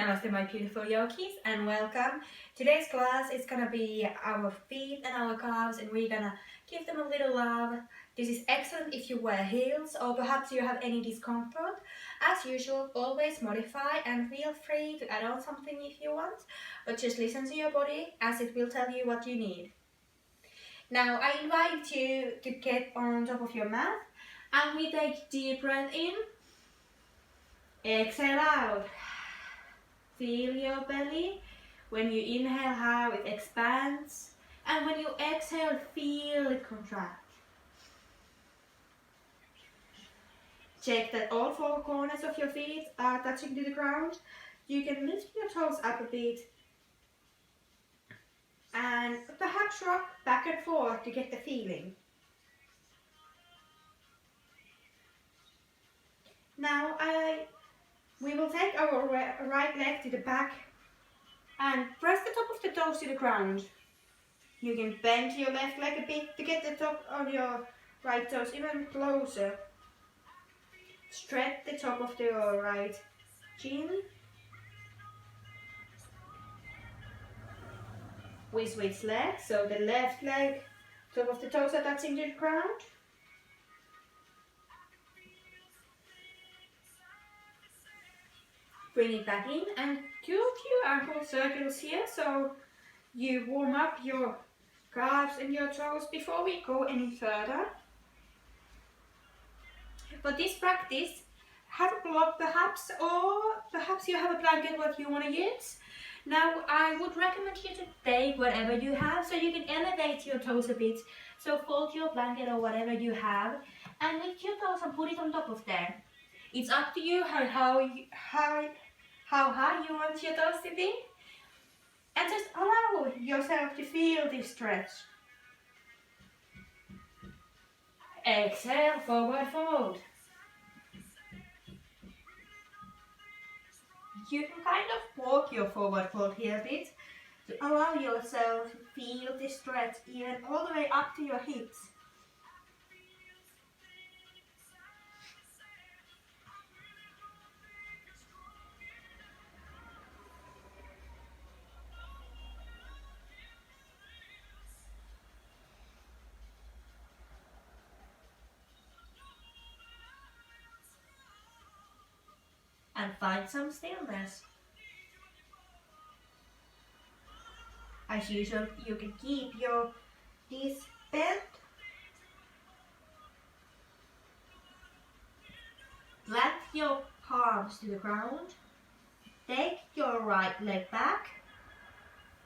Namaste my beautiful yogis and welcome. Today's class is gonna be our feet and our calves and we're gonna give them a little love. This is excellent if you wear heels or perhaps you have any discomfort. As usual, always modify and feel free to add on something if you want, but just listen to your body as it will tell you what you need. Now I invite you to get on top of your mat and we take deep breath in, exhale out. Feel your belly. When you inhale, how it expands. And when you exhale, feel it contract. Check that all four corners of your feet are touching to the ground. You can lift your toes up a bit. And perhaps rock back and forth to get the feeling. Now we will take our right leg to the back and press the top of the toes to the ground. You can bend your left leg a bit to get the top of your right toes even closer. Stretch the top of your right shin. We switch legs, so the left leg, top of the toes are touching the ground. Bring it back in and do a few ankle circles here, so you warm up your calves and your toes before we go any further. For this practice, have a block perhaps, or perhaps you have a blanket what you want to use. Now I would recommend you to take whatever you have, so you can elevate your toes a bit. So fold your blanket or whatever you have and lift your toes and put it on top of there. It's up to you how high you want your toes to be. And just allow yourself to feel this stretch. Exhale, forward fold. You can kind of walk your forward fold here a bit to allow yourself to feel this stretch even all the way up to your hips. And find some stillness. As usual, you can keep your knees bent. Plant your palms to the ground. Take your right leg back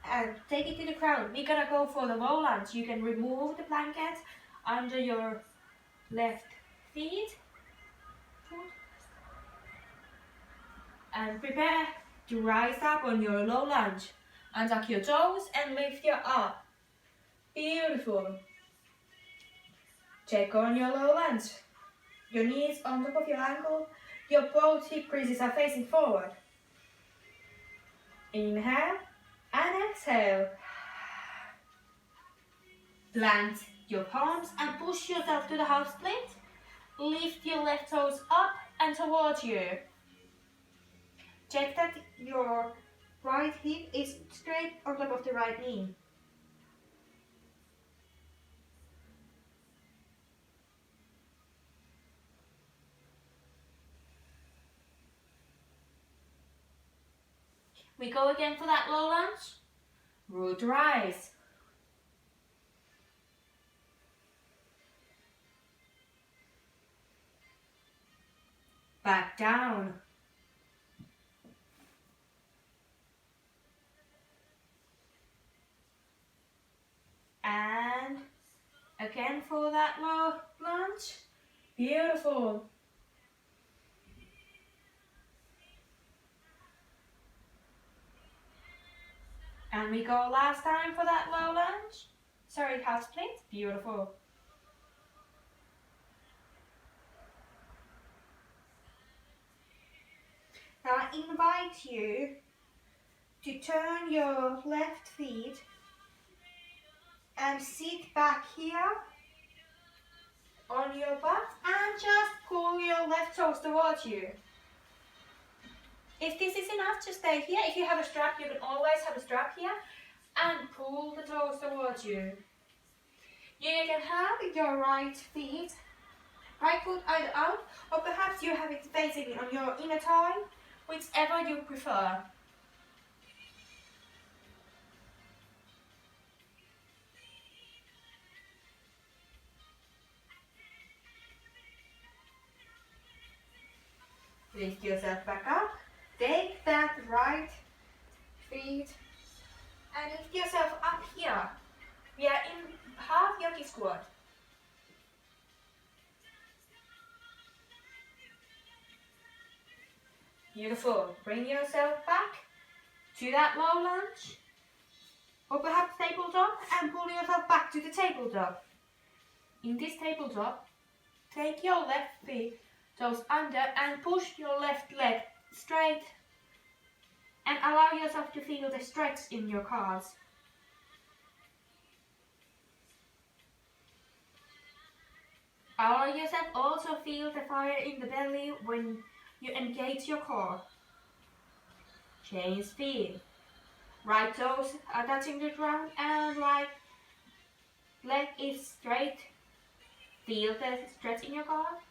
and take it to the ground. We're gonna go for the low lunge. You can remove the blanket under your left feet. And prepare to rise up on your low lunge. Untuck your toes and lift your up. Beautiful. Check on your low lunge. Your knees on top of your ankle. Your both hip creases are facing forward. Inhale and exhale. Plant your palms and push yourself to the half split. Lift your left toes up and towards you. Check that your right hip is straight on top of the right knee. We go again for that low lunge. Root rise. Back down. And again for that low lunge. Beautiful. And we go last time for that low lunge. Sorry, half split. Beautiful. Now I invite you to turn your left feet and sit back here on your butt and just pull your left toes towards you. If this is enough, just stay here. If you have a strap, you can always have a strap here. And pull the toes towards you. You can have your right foot either out, or perhaps you have it facing on your inner thigh, whichever you prefer. Lift yourself back up. Take that right feet and lift yourself up here. We are in half yogi squat. Beautiful. Bring yourself back to that low lunge. Or perhaps tabletop, and pull yourself back to the tabletop. In this tabletop, take your left feet toes under and push your left leg straight and allow yourself to feel the stretch in your calves. Allow yourself also feel the fire in the belly when you engage your core. Change speed. Right toes are touching the ground and right leg is straight. Feel the stretch in your calf.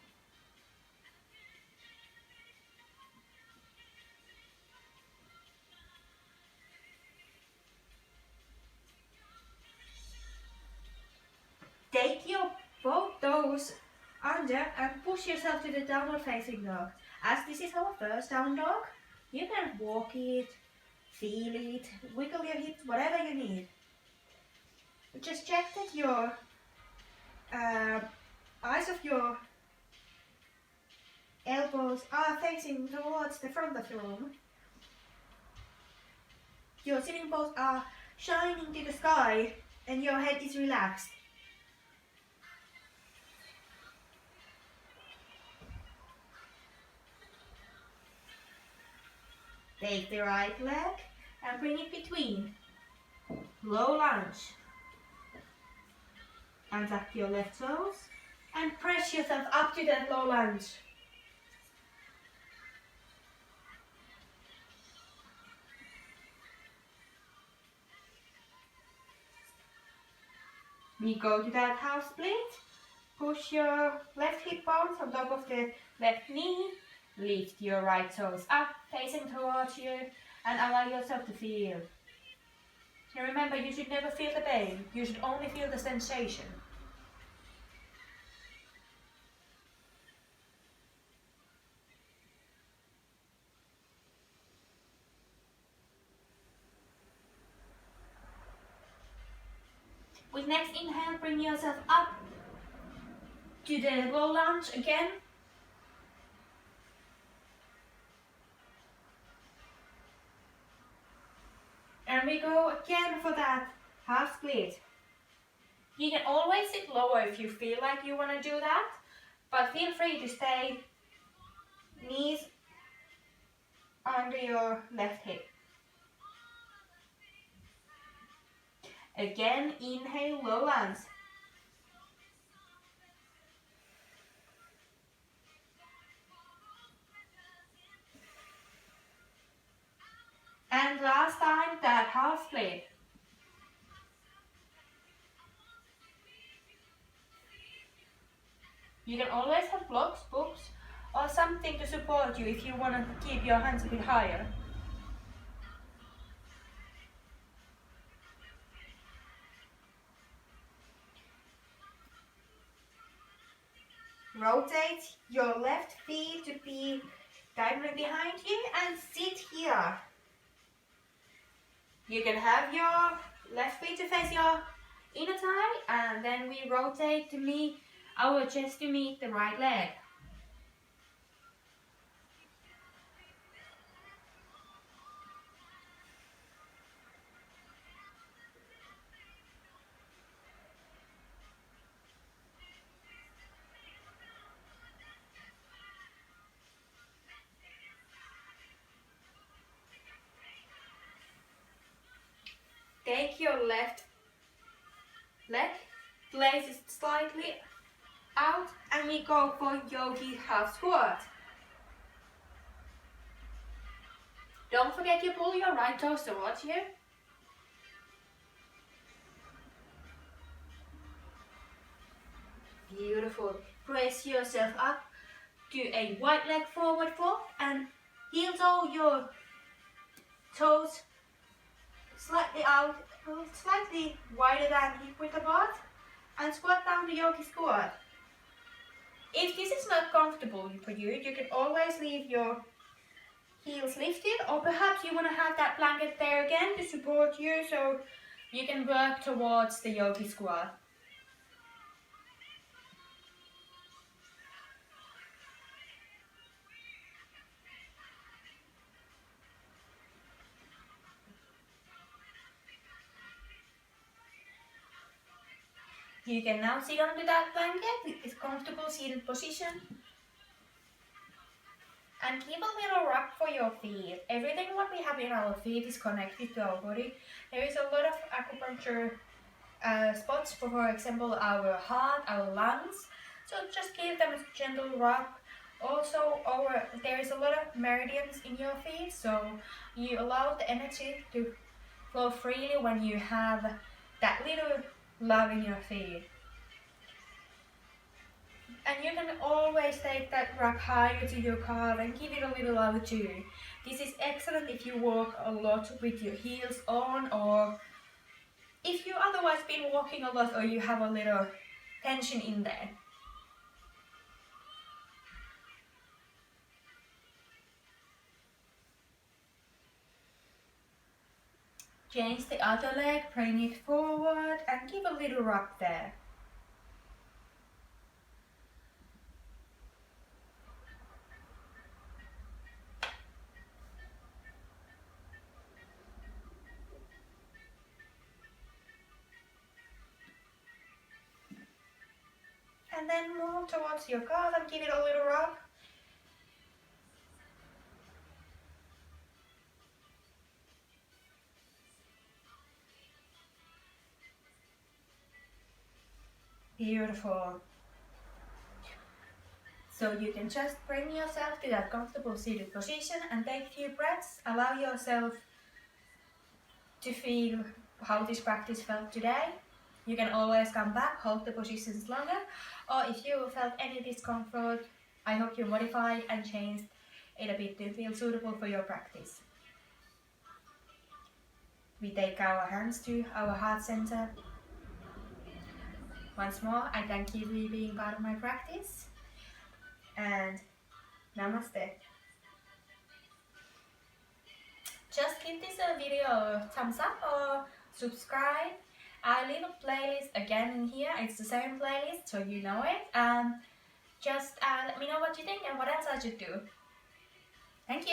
Take your both toes under and push yourself to the downward facing dog. As this is our first down dog, you can walk it, feel it, wiggle your hips, whatever you need. Just check that your eyes of your elbows are facing towards the front of the room. Your sitting bones are shining to the sky and your head is relaxed. Take the right leg and bring it between. Low lunge. Untuck your left toes and press yourself up to that low lunge. We go to that half split. Push your left hip bones on top of the left knee. Lift your right toes up, facing towards you, and allow yourself to feel. And remember, you should never feel the pain. You should only feel the sensation. With next inhale, bring yourself up to the low lunge again. And we go again for that half split. You can always sit lower if you feel like you want to do that, but feel free to stay knees under your left hip. Again, inhale, low lunge. And last time, that half split. You can always have blocks, books, or something to support you if you want to keep your hands a bit higher. Rotate your left feet to be diagonally behind you and sit here. You can have your left feet to face your inner thigh, and then we rotate to meet our chest to meet the right leg. Take your left leg, place it slightly out, and we go for yogi half squat. Don't forget you pull your right toes towards you. Beautiful. Brace yourself up. Do a wide leg forward fold and heel toe your toes slightly out, slightly wider than hip width apart, and squat down to yogi squat. If this is not comfortable for you, you can always leave your heels lifted, or perhaps you want to have that blanket there again to support you, so you can work towards the yogi squat. You can now sit onto that blanket with this comfortable seated position. And keep a little rock for your feet. Everything what we have in our feet is connected to our body. There is a lot of acupuncture spots for example, our heart, our lungs. So just give them a gentle rub. Also, there is a lot of meridians in your feet, so you allow the energy to flow freely when you have that little love in your feet. And you can always take that rug higher to your calf and give it a little love too. This is excellent if you walk a lot with your heels on, or if you otherwise been walking a lot or you have a little tension in there. Change the other leg, bring it forward and give a little rub there. And then move towards your calf and give it a little rub. Beautiful. So you can just bring yourself to that comfortable seated position and take a few breaths. Allow yourself to feel how this practice felt today. You can always come back, hold the positions longer, or if you felt any discomfort, I hope you modified and changed it a bit to feel suitable for your practice. We take our hands to our heart center. Once more, I thank you for being part of my practice, and namaste. Just give this video a thumbs up or subscribe. I leave a playlist again in here. It's the same playlist, so you know it. Just let me know what you think and what else I should do. Thank you.